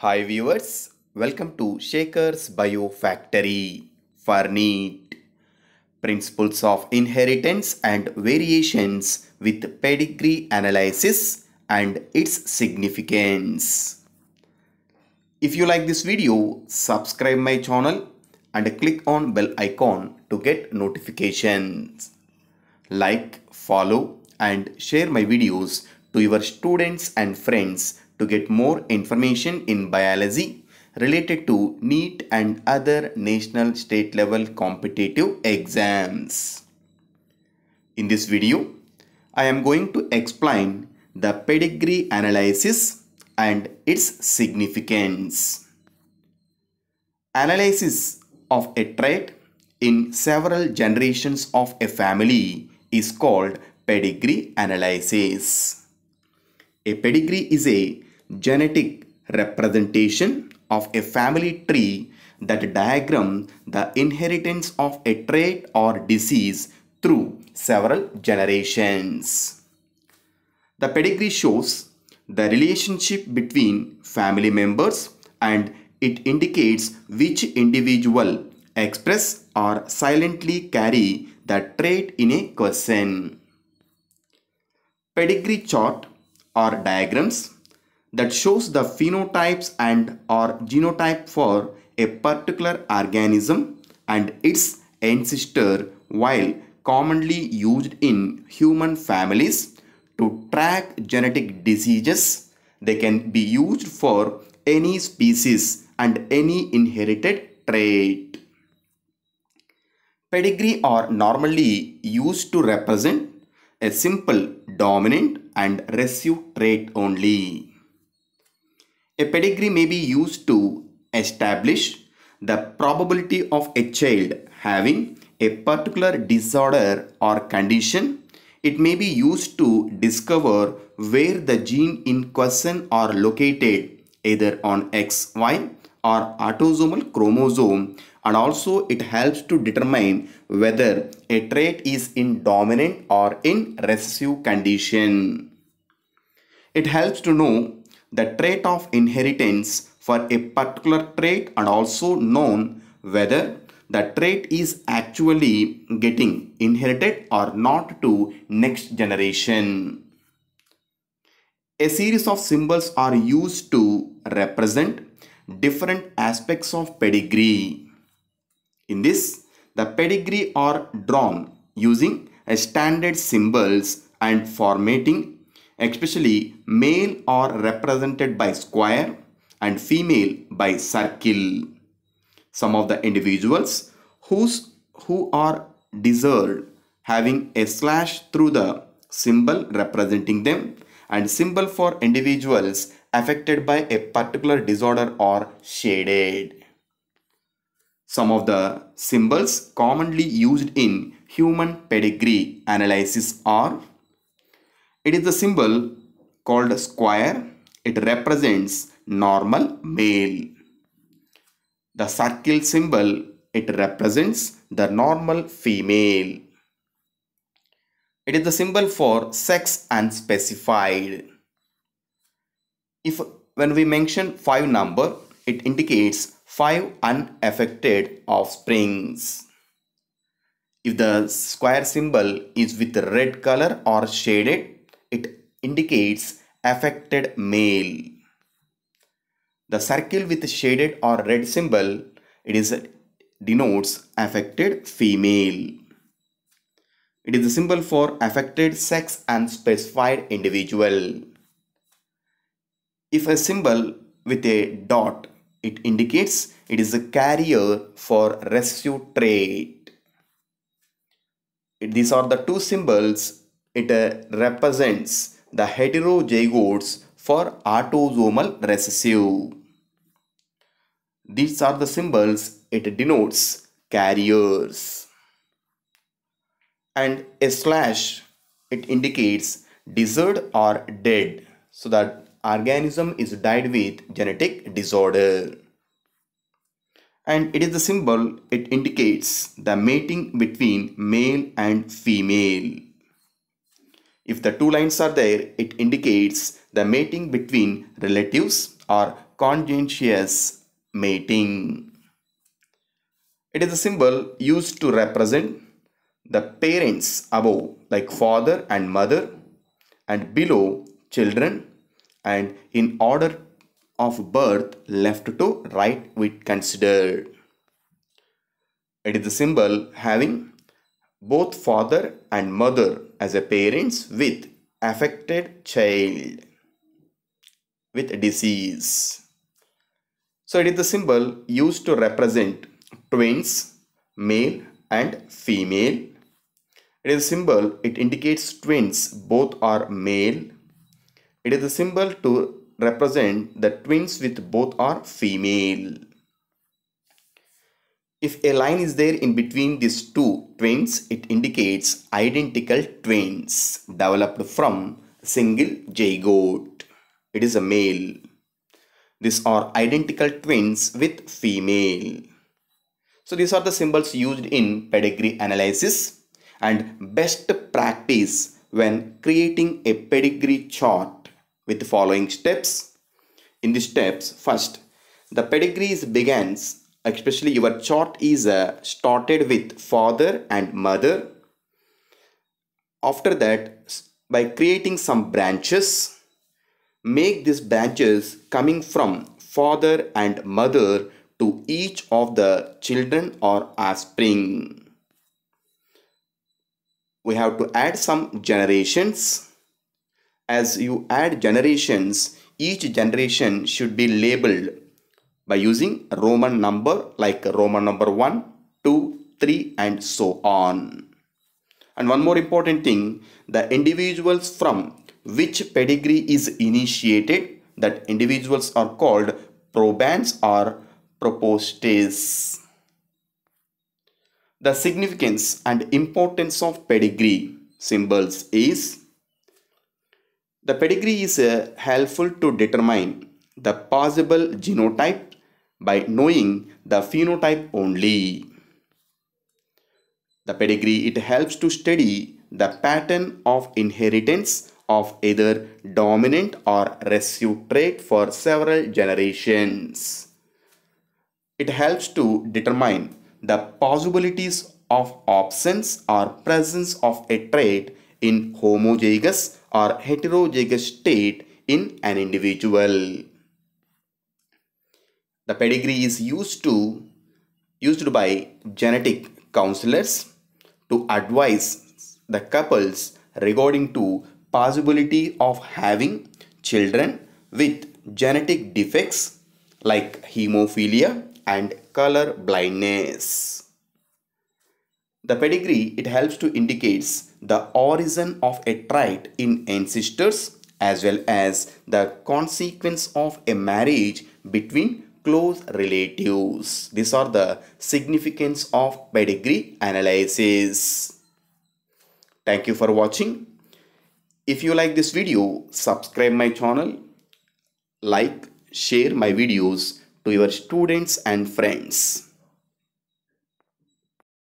Hi viewers, welcome to Shaker's Bio Factory for NEET. Principles of Inheritance and Variations with Pedigree Analysis and its Significance. If you like this video, subscribe my channel and click on bell icon to get notifications. Like, follow and share my videos to your students and friends to get more information in biology related to NEET and other national state level competitive exams. In this video, I am going to explain the pedigree analysis and its significance. Analysis of a trait in several generations of a family is called pedigree analysis. A pedigree is a genetic representation of a family tree that diagrams the inheritance of a trait or disease through several generations. The pedigree shows the relationship between family members and it indicates which individual express or silently carry the trait in a question. Pedigree chart are diagrams that shows the phenotypes and or genotype for a particular organism and its ancestor, while commonly used in human families to track genetic diseases. They can be used for any species and any inherited trait. Pedigree are normally used to represent a simple dominant and recessive trait only. A pedigree may be used to establish the probability of a child having a particular disorder or condition. It may be used to discover where the gene in question are located either on XY or autosomal chromosome, and also it helps to determine whether a trait is in dominant or in recessive condition. It helps to know the trait of inheritance for a particular trait and also known whether the trait is actually getting inherited or not to next generation. A series of symbols are used to represent different aspects of pedigree. In this, the pedigree are drawn using standard symbols and formatting. Especially male are represented by square and female by circle. Some of the individuals who are deserved having a slash through the symbol representing them, and symbol for individuals affected by a particular disorder are shaded. Some of the symbols commonly used in human pedigree analysis are: it is the symbol called square. It represents normal male. The circle symbol, it represents the normal female. It is the symbol for sex unspecified. When we mention 5 number, it indicates 5 unaffected offsprings. If the square symbol is with red color or shaded, it indicates affected male. The circle with shaded or red symbol, denotes affected female. It is the symbol for affected sex unspecified individual. If a symbol with a dot, it indicates it is a carrier for recessive trait. These are the two symbols. It represents the heterozygotes for autosomal recessive. These are the symbols. It denotes carriers. And a slash, it indicates diseased or dead. So that organism is died with genetic disorder. And it is the symbol, it indicates the mating between male and female. If the two lines are there, it indicates the mating between relatives or conjunctious mating. It is a symbol used to represent the parents above, like father and mother, and below children, and in order of birth left to right with considered. It is a symbol having both father and mother as a parents with affected child with disease. So it is the symbol used to represent twins, male and female. It is a symbol, it indicates twins, both are male. It is a symbol to represent the twins with both are female. If a line is there in between these two twins, it indicates identical twins developed from single zygote. It is a male. These are identical twins with female. So these are the symbols used in pedigree analysis, and best practice when creating a pedigree chart with the following steps. In the steps, first, the pedigree begins, especially your chart is started with father and mother. After that, by creating some branches, make these branches coming from father and mother to each of the children or offspring. We have to add some generations. As you add generations, each generation should be labeled by using Roman number like Roman number 1, 2, 3 and so on. And one more important thing, the individuals from which pedigree is initiated, that individuals are called probants or propostes. The significance and importance of pedigree symbols is, the pedigree is helpful to determine the possible genotype by knowing the phenotype only. The pedigree, it helps to study the pattern of inheritance of either dominant or recessive trait for several generations. It helps to determine the possibilities of absence or presence of a trait in homozygous or heterozygous state in an individual. The pedigree is used by genetic counselors to advise the couples regarding to possibility of having children with genetic defects like hemophilia and color blindness. The pedigree, it helps to indicates the origin of a trait in ancestors as well as the consequence of a marriage between close relatives. These are the significance of pedigree analysis. Thank you for watching. If you like this video, subscribe my channel, like, share my videos to your students and friends.